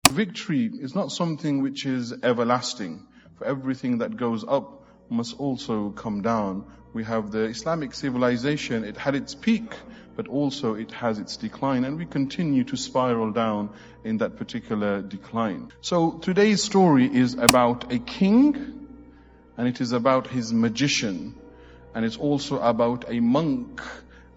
Victory is not something which is everlasting. For everything that goes up must also come down. We have the Islamic civilization, it had its peak, but also it has its decline, and we continue to spiral down in that particular decline. So today's story is about a king, and it is about his magician, and it's also about a monk,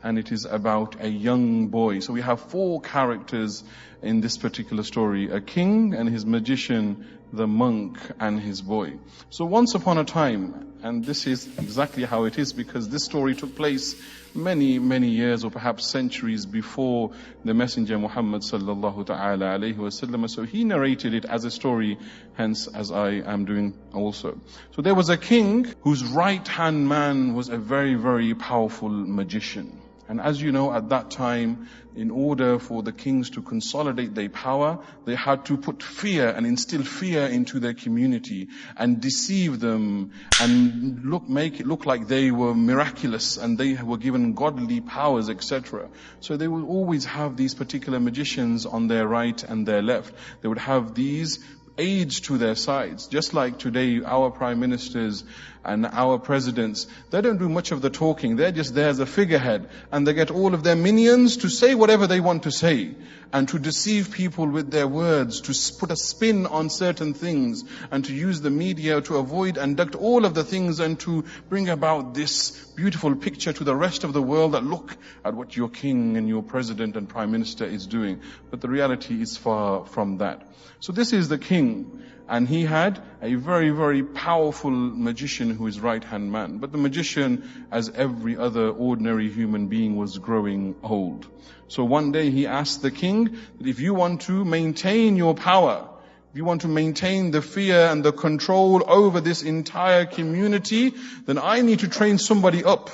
and it is about a young boy. So we have 4 characters in this particular story: a king and his magician, the monk and his boy. So once upon a time, and this is exactly how it is because this story took place many, many years or perhaps centuries before the Messenger Muhammad sallallahu ta'ala alayhi wasallam. So he narrated it as a story, hence as I am doing also. So there was a king whose right-hand man was a very, very powerful magician. And as you know, at that time, in order for the kings to consolidate their power, they had to put fear and instill fear into their community and deceive them and make it look like they were miraculous and they were given godly powers, etc. So they would always have these particular magicians on their right and their left. They would have these aides to their sides. Just like today, our prime ministers and our presidents, they don't do much of the talking. They're just there as a figurehead, and they get all of their minions to say whatever they want to say and to deceive people with their words, to put a spin on certain things, and to use the media to avoid and duct all of the things and to bring about this beautiful picture to the rest of the world that look at what your king and your president and prime minister is doing. But the reality is far from that. So this is the king, and he had a very, very powerful magician who is right-hand man. But the magician, as every other ordinary human being, was growing old. So one day he asked the king that if you want to maintain your power, if you want to maintain the fear and the control over this entire community, then I need to train somebody up.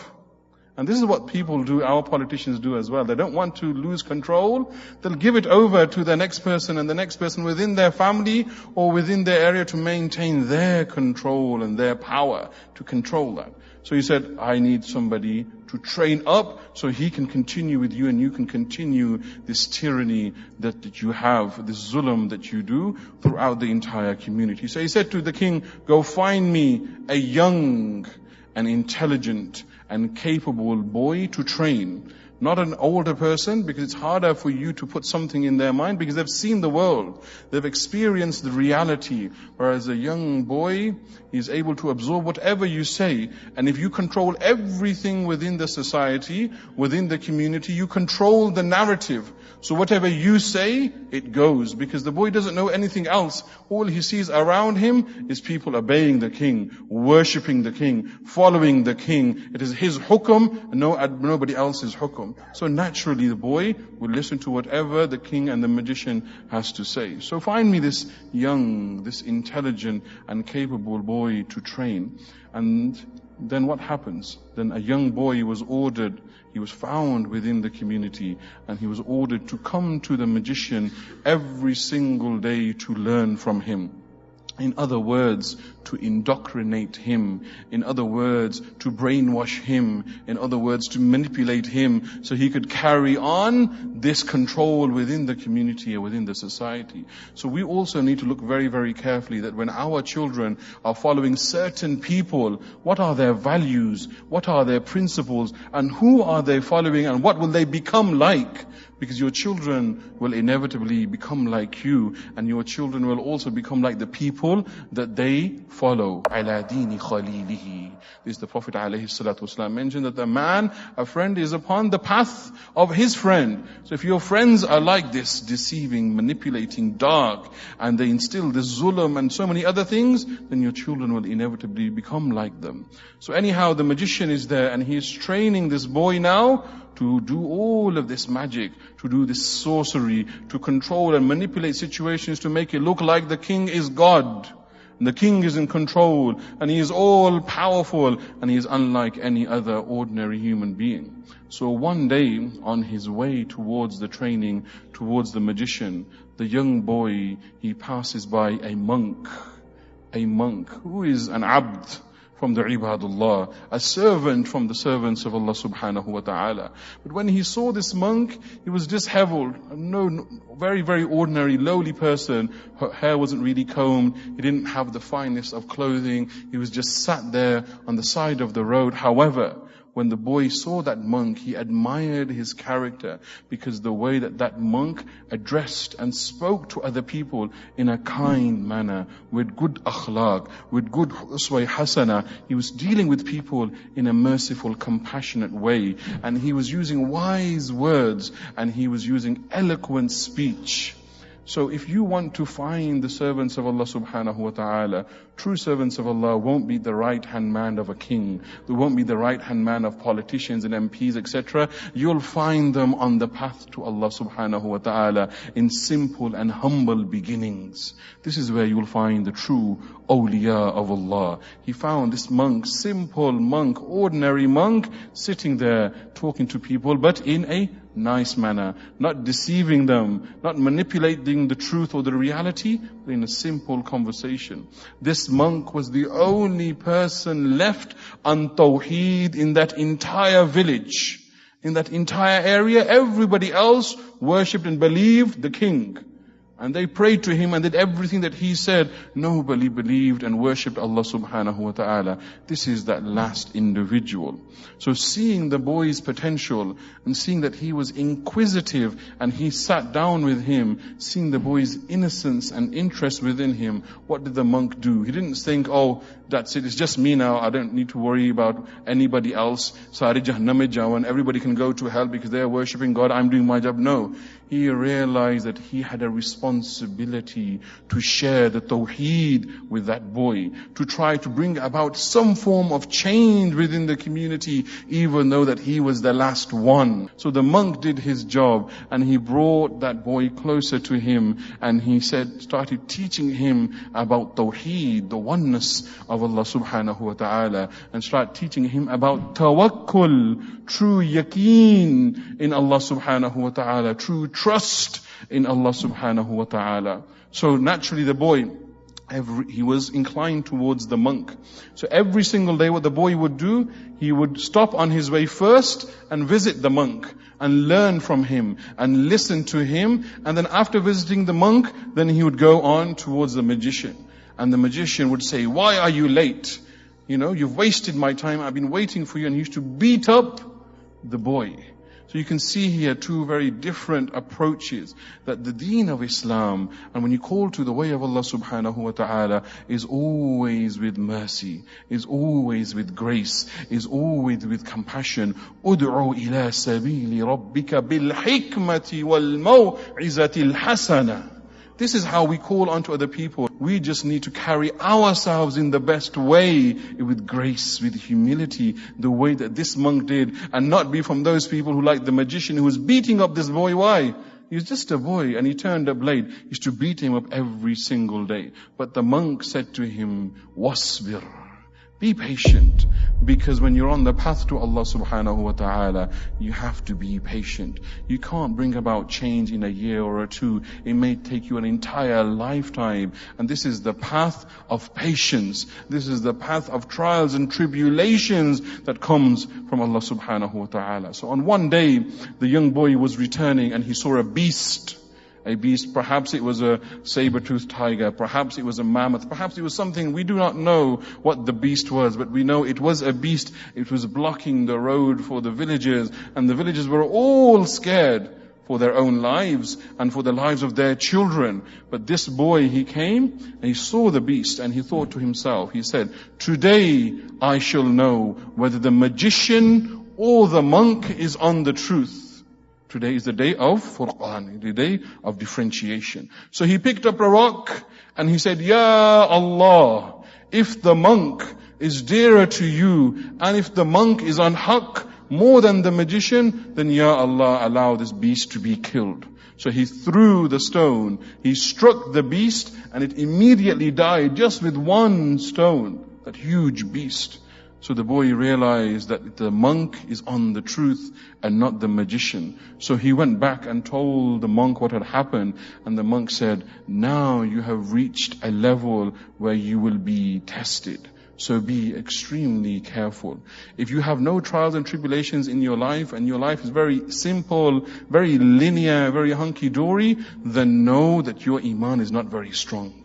And this is what people do, our politicians do as well. They don't want to lose control. They'll give it over to the next person and the next person within their family or within their area to maintain their control and their power to control that. So he said, I need somebody to train up so he can continue with you and you can continue this tyranny that you have, this zulm that you do throughout the entire community. So he said to the king, go find me a young and intelligent and capable boy to train. Not an older person, because it's harder for you to put something in their mind because they've seen the world. They've experienced the reality. Whereas a young boy is able to absorb whatever you say. And if you control everything within the society, within the community, you control the narrative. So whatever you say, it goes. Because the boy doesn't know anything else. All he sees around him is people obeying the king, worshipping the king, following the king. It is his hukum, nobody else's hukum. So naturally the boy will listen to whatever the king and the magician has to say. So find me this young, this intelligent and capable boy to train. And then what happens? Then a young boy was ordered, he was found within the community, and he was ordered to come to the magician every single day to learn from him. In other words, to indoctrinate him. In other words, to brainwash him. In other words, to manipulate him so he could carry on this control within the community or within the society. So we also need to look very, very carefully that when our children are following certain people, what are their values? What are their principles? And who are they following? And what will they become like? Because your children will inevitably become like you, and your children will also become like the people that they follow. عَلَى دِينِ خَلِيلِهِ. This the Prophet ﷺ mentioned that a friend is upon the path of his friend. So if your friends are like this, deceiving, manipulating, dark, and they instill this zulm and so many other things, then your children will inevitably become like them. So anyhow, the magician is there, and he is training this boy now to do all of this magic, to do this sorcery, to control and manipulate situations to make it look like the king is God. And the king is in control, and he is all powerful, and he is unlike any other ordinary human being. So one day, on his way towards the training, towards the magician, the young boy, he passes by a monk who is an abd from the ibadullah, a servant from the servants of Allah subhanahu wa ta'ala. But when he saw this monk, he was disheveled, very, very ordinary, lowly person. Her hair wasn't really combed, he didn't have the finest of clothing, he was just sat there on the side of the road. However, when the boy saw that monk, he admired his character, because the way that that monk addressed and spoke to other people in a kind manner, with good akhlaq, with good uswa hasana. He was dealing with people in a merciful, compassionate way, and he was using wise words, and he was using eloquent speech. So if you want to find the servants of Allah subhanahu wa ta'ala, true servants of Allah won't be the right-hand man of a king. They won't be the right-hand man of politicians and MPs, etc. You'll find them on the path to Allah subhanahu wa ta'ala in simple and humble beginnings. This is where you'll find the true awliya of Allah. He found this monk, simple monk, ordinary monk, sitting there talking to people, but in a nice manner, not deceiving them, not manipulating the truth or the reality, but in a simple conversation. This monk was the only person left on Tawheed in that entire village. In that entire area, everybody else worshipped and believed the king. And they prayed to him and did everything that he said. Nobody believed and worshipped Allah subhanahu wa ta'ala. This is that last individual. So seeing the boy's potential and seeing that he was inquisitive, and he sat down with him, seeing the boy's innocence and interest within him, what did the monk do? He didn't think, oh, that's it, it's just me now, I don't need to worry about anybody else. Sari Jahannam mein jawan, everybody can go to hell because they are worshipping God, I'm doing my job. No. He realized that he had a responsibility to share the Tawheed with that boy, to try to bring about some form of change within the community, even though that he was the last one. So the monk did his job, and he brought that boy closer to him, and he started teaching him about Tawheed, the oneness of Allah subhanahu wa ta'ala, and started teaching him about tawakkul, true yaqeen in Allah subhanahu wa ta'ala, true trust in Allah subhanahu wa ta'ala. So naturally the boy, he was inclined towards the monk. So every single day what the boy would do, he would stop on his way first and visit the monk and learn from him and listen to him. And then after visiting the monk, then he would go on towards the magician. And the magician would say, why are you late? You've wasted my time. I've been waiting for you. And he used to beat up the boy. So you can see here two very different approaches, that the deen of Islam, and when you call to the way of Allah subhanahu wa ta'ala, is always with mercy, is always with grace, is always with compassion. Ud'u ila sabili rabbika bil hikmati wal maw'izati al hasana. This is how we call onto other people. We just need to carry ourselves in the best way, with grace, with humility, the way that this monk did, and not be from those people who, like the magician who was beating up this boy. Why? He was just a boy and he turned a blade. He used to beat him up every single day. But the monk said to him, wasbir. Be patient, because when you're on the path to Allah subhanahu wa ta'ala, you have to be patient. You can't bring about change in a year or two. It may take you an entire lifetime. And this is the path of patience. This is the path of trials and tribulations that comes from Allah subhanahu wa ta'ala. So on one day, the young boy was returning and he saw a beast. A beast, perhaps it was a saber-toothed tiger, perhaps it was a mammoth, perhaps it was something, we do not know what the beast was, but we know it was a beast. It was blocking the road for the villagers, and the villagers were all scared for their own lives and for the lives of their children. But this boy, he came and he saw the beast and he thought to himself, he said, today I shall know whether the magician or the monk is on the truth. Today is the day of Furqan, the day of differentiation. So he picked up a rock and he said, Ya Allah, if the monk is dearer to you and if the monk is on haqq more than the magician, then Ya Allah, allow this beast to be killed. So he threw the stone, he struck the beast, and it immediately died just with one stone, that huge beast. So the boy realized that the monk is on the truth and not the magician. So he went back and told the monk what had happened. And the monk said, now you have reached a level where you will be tested. So be extremely careful. If you have no trials and tribulations in your life, and your life is very simple, very linear, very hunky-dory, then know that your iman is not very strong.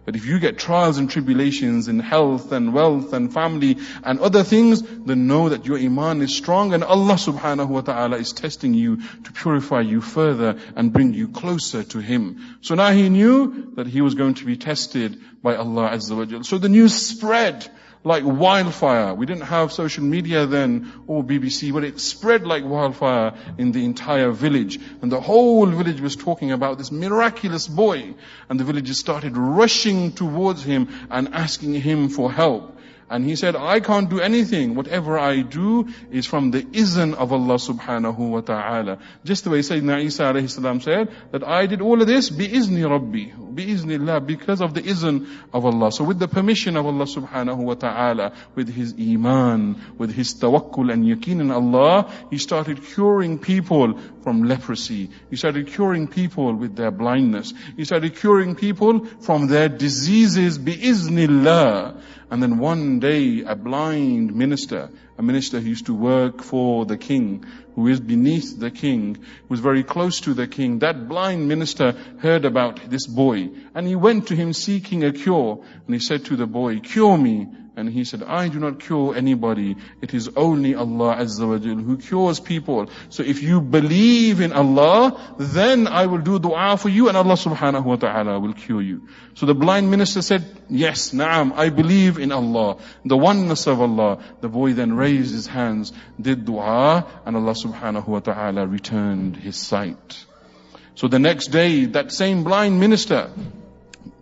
But if you get trials and tribulations in health and wealth and family and other things, then know that your iman is strong, and Allah subhanahu wa ta'ala is testing you to purify you further and bring you closer to Him. So now he knew that he was going to be tested by Allah Azza wa Jal. So the news spread like wildfire. We didn't have social media then or BBC, but it spread like wildfire in the entire village. And the whole village was talking about this miraculous boy. And the villagers started rushing towards him and asking him for help. And he said, I can't do anything. Whatever I do is from the izn of Allah subhanahu wa ta'ala. Just the way Sayyidina Isa alayhi salam said, that I did all of this bi-izni Rabbi, bi-iznillah, because of the izn of Allah. So with the permission of Allah subhanahu wa ta'ala, with his iman, with his tawakkul and yaqeen in Allah, he started curing people from leprosy. He started curing people with their blindness. He started curing people from their diseases bi-iznillah. And then one day, a blind minister, a minister who used to work for the king, who is beneath the king, who was very close to the king, that blind minister heard about this boy. And he went to him seeking a cure. And he said to the boy, cure me. And he said, I do not cure anybody. It is only Allah Azza wa Jal who cures people. So if you believe in Allah, then I will do dua for you and Allah subhanahu wa ta'ala will cure you. So the blind minister said, yes, na'am, I believe in Allah, the oneness of Allah. The boy then raised his hands, did dua, and Allah subhanahu wa ta'ala returned his sight. So the next day, that same blind minister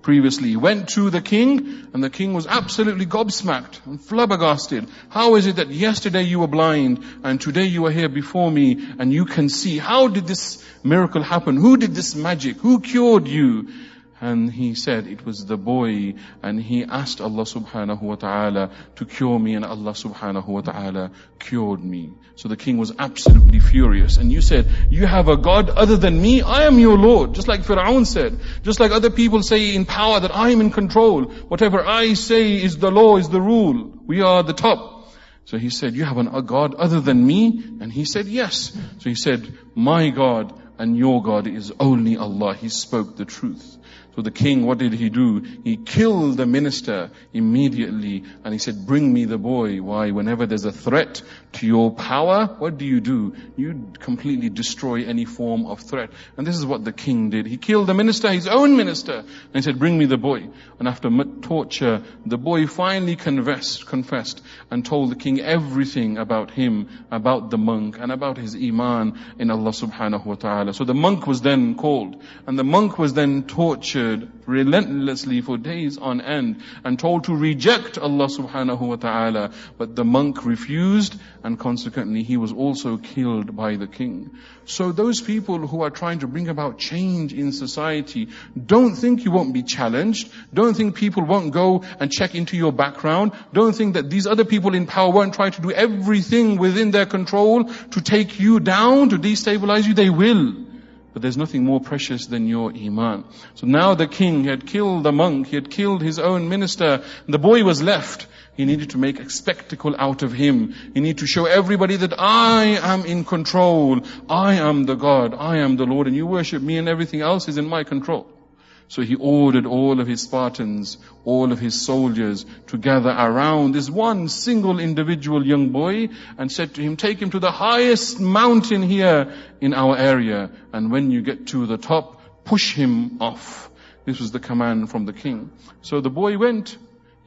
previously went to the king, and the king was absolutely gobsmacked and flabbergasted. How is it that yesterday you were blind and today you are here before me and you can see? How did this miracle happen? Who did this magic? Who cured you? And he said it was the boy, and he asked Allah subhanahu wa ta'ala to cure me, and Allah subhanahu wa ta'ala cured me. So the king was absolutely furious. And you said, you have a God other than me? I am your Lord. Just like Fir'aun said. Just like other people say in power that I am in control. Whatever I say is the law, is the rule. We are the top. So he said, you have a God other than me? And he said, yes. So he said, my God and your God is only Allah. He spoke the truth. So the king, what did he do? He killed the minister immediately, and he said, bring me the boy. Why? Whenever there's a threat to your power, what do? You completely destroy any form of threat. And this is what the king did. He killed the minister, his own minister, and he said, bring me the boy. And after torture, the boy finally confessed and told the king everything about him, about the monk, and about his iman in Allah subhanahu wa ta'ala. So the monk was then called, and the monk was then tortured relentlessly for days on end and told to reject Allah subhanahu wa ta'ala. But the monk refused, and consequently he was also killed by the king. So those people who are trying to bring about change in society, don't think you won't be challenged. Don't think people won't go and check into your background. Don't think that these other people in power won't try to do everything within their control to take you down, to destabilize you. They will. But there's nothing more precious than your iman. So now the king had killed the monk, he had killed his own minister, and the boy was left. He needed to make a spectacle out of him. He needed to show everybody that I am in control. I am the God, I am the Lord, and you worship me and everything else is in my control. So he ordered all of his Spartans, all of his soldiers to gather around this one single individual young boy and said to him, take him to the highest mountain here in our area. And when you get to the top, push him off. This was the command from the king. So the boy went.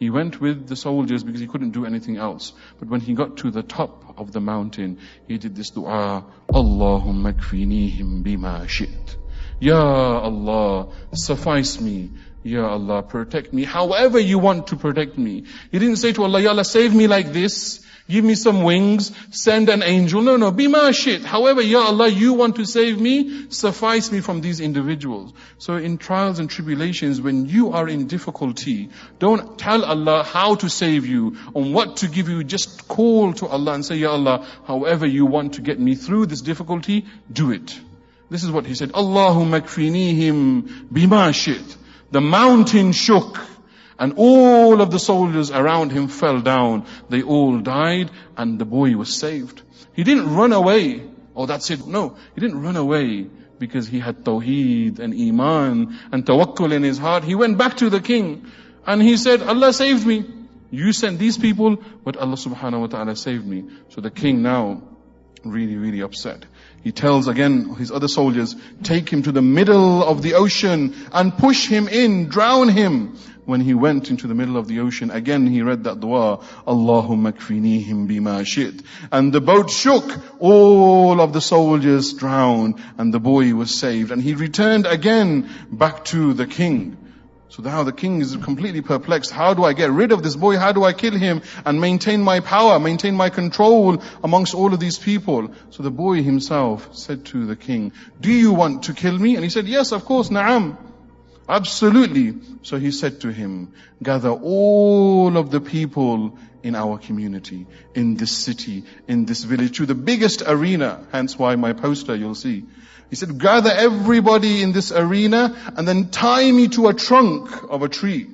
He went with the soldiers because he couldn't do anything else. But when he got to the top of the mountain, he did this dua, Allahumma kfinihim bima shi't. Ya Allah, suffice me. Ya Allah, protect me however you want to protect me. He didn't say to Allah, Ya Allah, save me like this. Give me some wings. Send an angel. No, bima shit. However, Ya Allah, you want to save me, suffice me from these individuals. So in trials and tribulations, when you are in difficulty, don't tell Allah how to save you, on what to give you. Just call to Allah and say, Ya Allah, however you want to get me through this difficulty, do it. This is what he said. Allahumma kfinihim bima shit. The mountain shook. And all of the soldiers around him fell down. They all died, and the boy was saved. He didn't run away. Oh, that's it. No, he didn't run away because he had tawheed and iman and tawakkul in his heart. He went back to the king and he said, Allah saved me. You sent these people, but Allah subhanahu wa ta'ala saved me. So the king now really, really upset. He tells again his other soldiers, take him to the middle of the ocean and push him in, drown him. When he went into the middle of the ocean, again he read that dua, Allahumma kfinihim bima shit. And the boat shook, all of the soldiers drowned, and the boy was saved. And he returned again back to the king. So now the king is completely perplexed. How do I get rid of this boy? How do I kill him and maintain my power, maintain my control amongst all of these people? So the boy himself said to the king, do you want to kill me? And he said, yes, of course, na'am. Absolutely. So he said to him, gather all of the people in our community, in this city, in this village, to the biggest arena. Hence why my poster, you'll see. He said, gather everybody in this arena and then tie me to a trunk of a tree.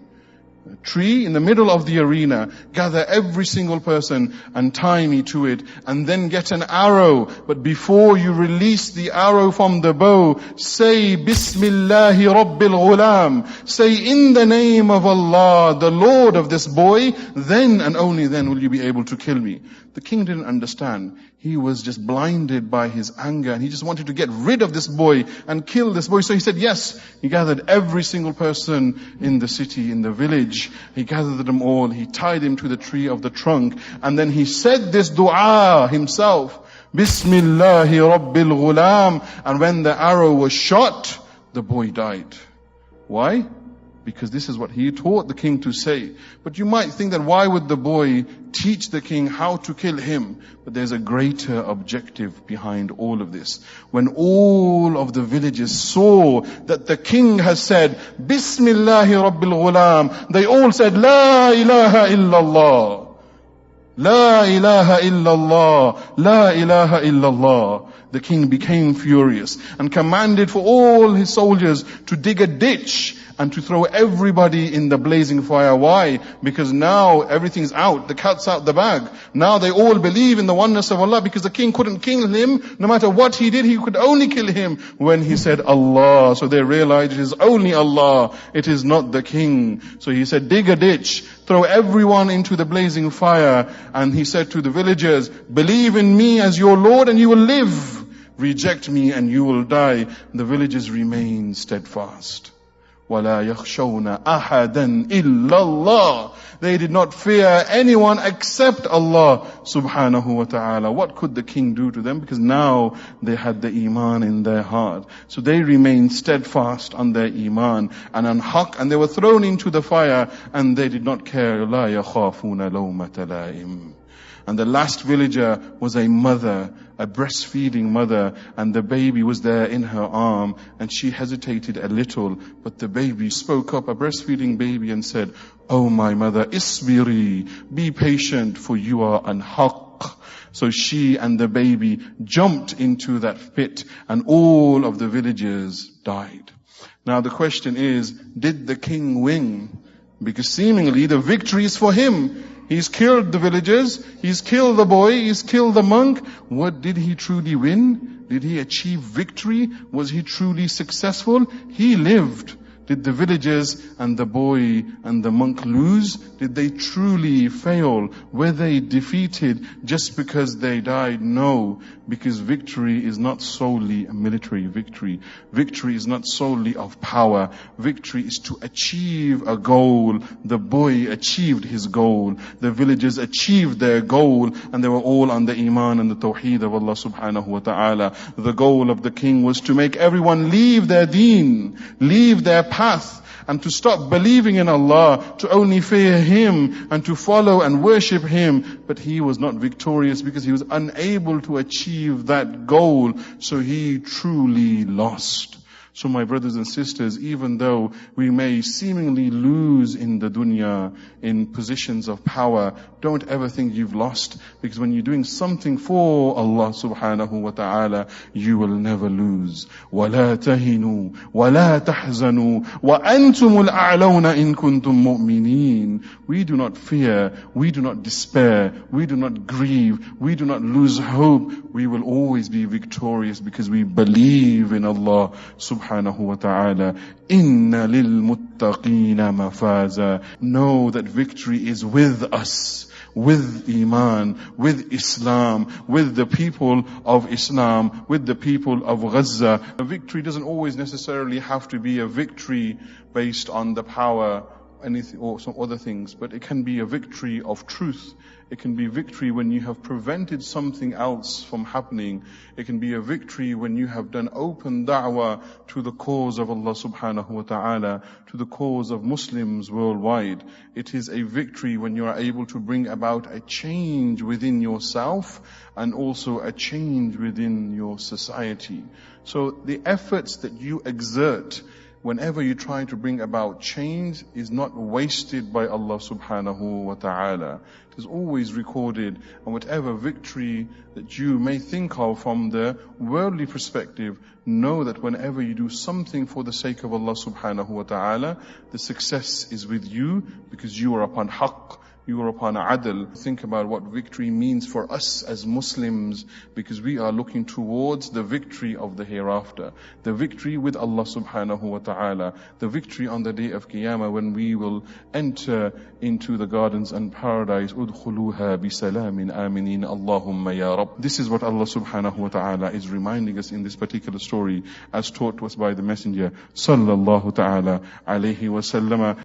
A tree in the middle of the arena. Gather every single person and tie me to it, and then get an arrow. But before you release the arrow from the bow, say Bismillahi Rabbil Ghulam. Say, in the name of Allah, the Lord of this boy. Then and only then will you be able to kill me. The king didn't understand. He was just blinded by his anger, and he just wanted to get rid of this boy and kill this boy. So he said yes. He gathered every single person in the city, in the village. He gathered them all. He tied him to the tree of the trunk, and then he said this dua himself, Bismillahi Rabbil Ghulam. And when the arrow was shot, the boy died. Why? Because this is what he taught the king to say. But you might think that why would the boy teach the king how to kill him? But there's a greater objective behind all of this. When all of the villagers saw that the king has said, Bismillahi Rabbil Ghulam, they all said, La ilaha illallah. La ilaha illallah. La ilaha illallah. The king became furious and commanded for all his soldiers to dig a ditch and to throw everybody in the blazing fire. Why? Because now everything's out. The cat's out the bag. Now they all believe in the oneness of Allah, because the king couldn't kill him. No matter what he did, he could only kill him when he said Allah. So they realized it is only Allah. It is not the king. So he said, dig a ditch, throw everyone into the blazing fire. And he said to the villagers, believe in me as your Lord and you will live. Reject me and you will die. The villagers remained steadfast. وَلَا يَخْشَوْنَ أَحَدًا إِلَّا اللَّهِ. They did not fear anyone except Allah subhanahu wa ta'ala. What could the king do to them? Because now they had the iman in their heart. So they remained steadfast on their iman and on haqq, and they were thrown into the fire, and they did not care. لَا يَخَافُونَ لَوْمَةَ لَائِمٍ. And the last villager was a mother, a breastfeeding mother, and the baby was there in her arm, and she hesitated a little, but the baby spoke up, a breastfeeding baby, and said, oh my mother, isbiri, be patient, for you are on haqq. So she and the baby jumped into that pit, and all of the villagers died. Now the question is, did the king win? Because seemingly the victory is for him. He's killed the villagers, he's killed the boy, he's killed the monk. What did he truly win? Did he achieve victory? Was he truly successful? He lived. Did the villagers and the boy and the monk lose? Did they truly fail? Were they defeated just because they died? No, because victory is not solely a military victory. Victory is not solely of power. Victory is to achieve a goal. The boy achieved his goal. The villagers achieved their goal, and they were all on the iman and the tawheed of Allah subhanahu wa ta'ala. The goal of the king was to make everyone leave their deen, leave their path, and to stop believing in Allah, to only fear Him and to follow and worship Him. But he was not victorious because he was unable to achieve that goal, so he truly lost. So my brothers and sisters, even though we may seemingly lose in the dunya, in positions of power, don't ever think you've lost, because when you're doing something for Allah subhanahu wa ta'ala, you will never lose. وَلَا تَهِنُوا وَلَا تَحْزَنُوا وَأَنْتُمُ الْأَعْلَوْنَ إِن كُنتُم مُؤْمِنِينَ. We do not fear, we do not despair, we do not grieve, we do not lose hope. We will always be victorious because we believe in Allah subhanahu wa ta'ala. Inna lil muttaqina mafaza. Know that victory is with us, with Iman, with Islam, with the people of Islam, with the people of Gaza. A victory doesn't always necessarily have to be a victory based on the power, anything or some other things, but it can be a victory of truth. It can be victory when you have prevented something else from happening. It can be a victory when you have done open da'wah to the cause of Allah subhanahu wa ta'ala, to the cause of Muslims worldwide. It is a victory when you are able to bring about a change within yourself and also a change within your society. So the efforts that you exert whenever you try to bring about change is not wasted by Allah subhanahu wa ta'ala. It is always recorded, and whatever victory that you may think of from the worldly perspective, know that whenever you do something for the sake of Allah subhanahu wa ta'ala, the success is with you because you are upon haqq. You are upon adl. Think about what victory means for us as Muslims, because we are looking towards the victory of the hereafter, the victory with Allah subhanahu wa ta'ala, the victory on the day of Qiyamah when we will enter into the gardens and paradise. Udkhuluha bisalamin aminin Allahumma ya Rabb. This is what Allah subhanahu wa ta'ala is reminding us in this particular story, as taught to us by the Messenger sallallahu ta'ala alayhi wa sallam.